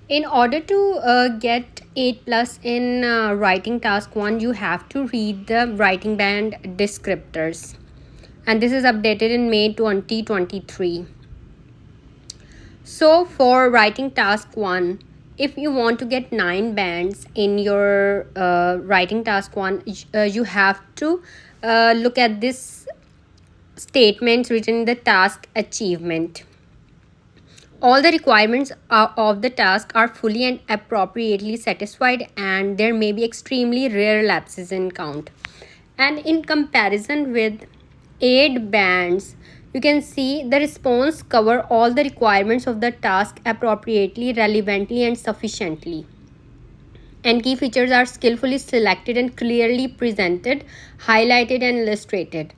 In order to get 8 plus in writing task 1, you have to read the writing band descriptors, and this is updated in May 2023. So for writing task 1, if you want to get 9 bands in your writing task 1, you have to look at this statements written in the task achievement. All the requirements of the task are fully and appropriately satisfied, and there may be extremely rare lapses in count. And in comparison with 8 bands, you can see the response cover all the requirements of the task appropriately, relevantly, and sufficiently. And key features are skillfully selected and clearly presented, highlighted, and illustrated.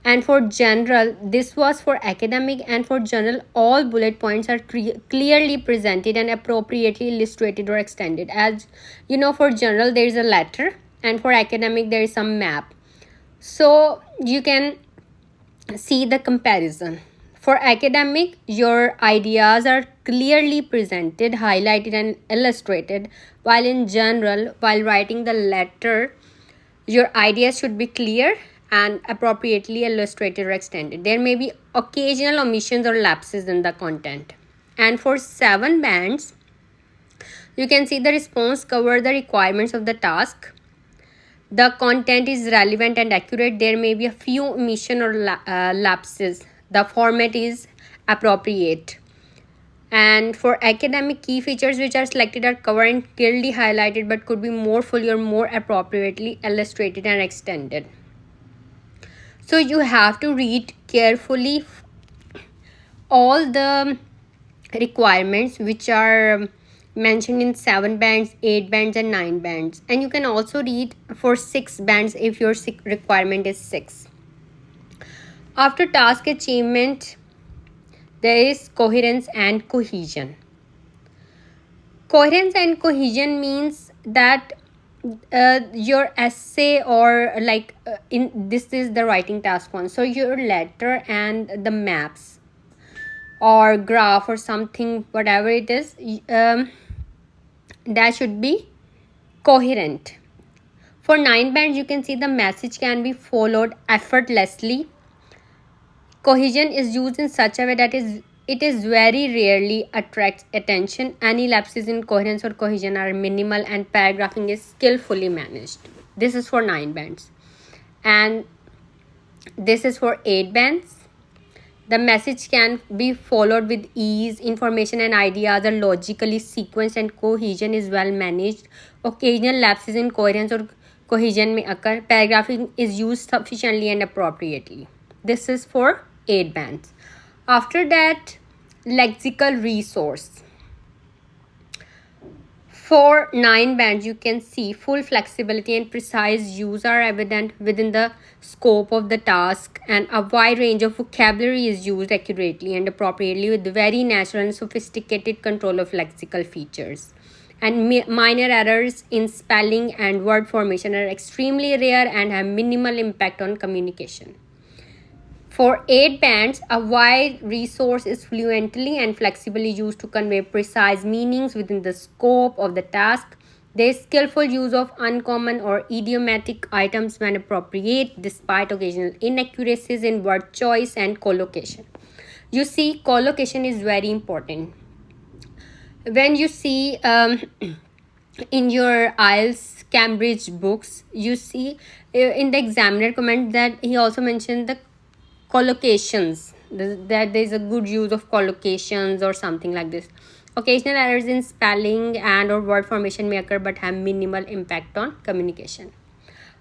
And for general, this was for academic, and for general, all bullet points are clearly presented and appropriately illustrated or extended. As you know, for general there is a letter, and for academic there is some map. So you can see the comparison. For academic, your ideas are clearly presented, highlighted, and illustrated, while in general, while writing the letter, your ideas should be clear and appropriately illustrated or extended. There may be occasional omissions or lapses in the content. And for 7 bands, you can see the response cover the requirements of the task. The content is relevant and accurate. There may be a few omission or lapses. The format is appropriate. And for academic, key features which are selected are covered and clearly highlighted, but could be more fully or more appropriately illustrated and extended. So you have to read carefully all the requirements which are mentioned in 7 bands, 8 bands, and 9 bands. And you can also read for 6 bands if your requirement is 6. After task achievement, there is coherence and cohesion. Coherence and cohesion means that your essay, or in this is the writing task 1, so your letter and the maps or graph or something, whatever it is, that should be coherent. For 9 bands, you can see the message can be followed effortlessly. Cohesion is used in such a way that it is very rarely attracts attention. Any lapses in coherence or cohesion are minimal, and paragraphing is skillfully managed. This is for 9 bands. And this is for 8 bands. The message can be followed with ease. Information and ideas are logically sequenced, and cohesion is well managed. Occasional lapses in coherence or cohesion may occur. Paragraphing is used sufficiently and appropriately. This is for 8 bands. After that, lexical resource. For 9 bands, you can see full flexibility and precise use are evident within the scope of the task, and a wide range of vocabulary is used accurately and appropriately with very natural and sophisticated control of lexical features. And minor errors in spelling and word formation are extremely rare and have minimal impact on communication. For 8 bands, a wide resource is fluently and flexibly used to convey precise meanings within the scope of the task. There is skillful use of uncommon or idiomatic items when appropriate, despite occasional inaccuracies in word choice and collocation. You see, collocation is very important. When you see in your IELTS Cambridge books, you see in the examiner comment that he also mentioned the collocations, that there is a good use of collocations or something like this. Occasional errors in spelling and or word formation may occur but have minimal impact on communication.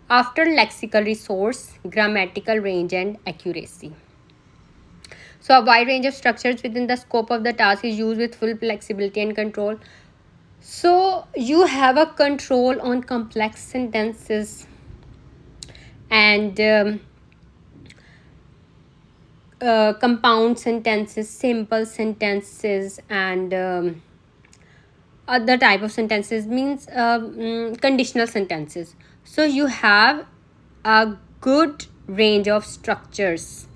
After lexical resource, grammatical range and accuracy. So a wide range of structures within the scope of the task is used with full flexibility and control. So you have a control on complex sentences and compound sentences, simple sentences, and other type of sentences, means conditional sentences. So you have a good range of structures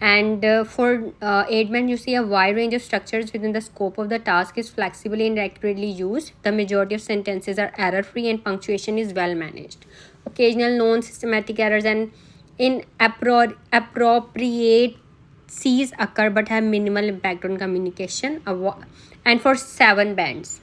And for 8 band, you see a wide range of structures within the scope of the task is flexibly and accurately used. The majority of sentences are error free and punctuation is well managed. Occasional non-systematic errors and inappropriate C's occur but have minimal impact on communication. And for 7 bands,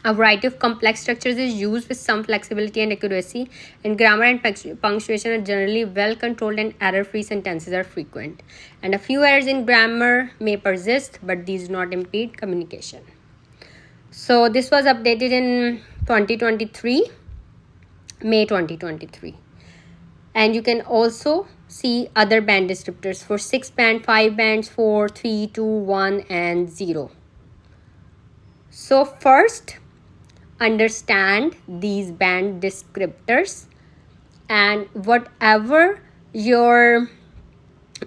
a variety of complex structures is used with some flexibility and accuracy, and grammar and punctuation are generally well controlled and error-free sentences are frequent. And a few errors in grammar may persist, but these do not impede communication. So this was updated in 2023, May 2023. And you can also see other band descriptors for 6 band, 5 bands, 4, 3, 2, 1, and 0. So first, understand these band descriptors, and whatever your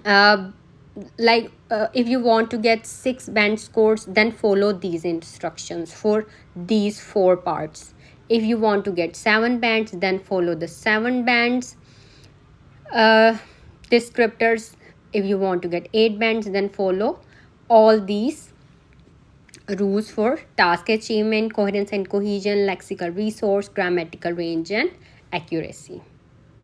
if you want to get 6 band scores, then follow these instructions for these 4 parts. If you want to get 7 bands, then follow the 7 bands descriptors. If you want to get 8 bands, then follow all these rules for task achievement, coherence and cohesion, lexical resource, grammatical range, and accuracy.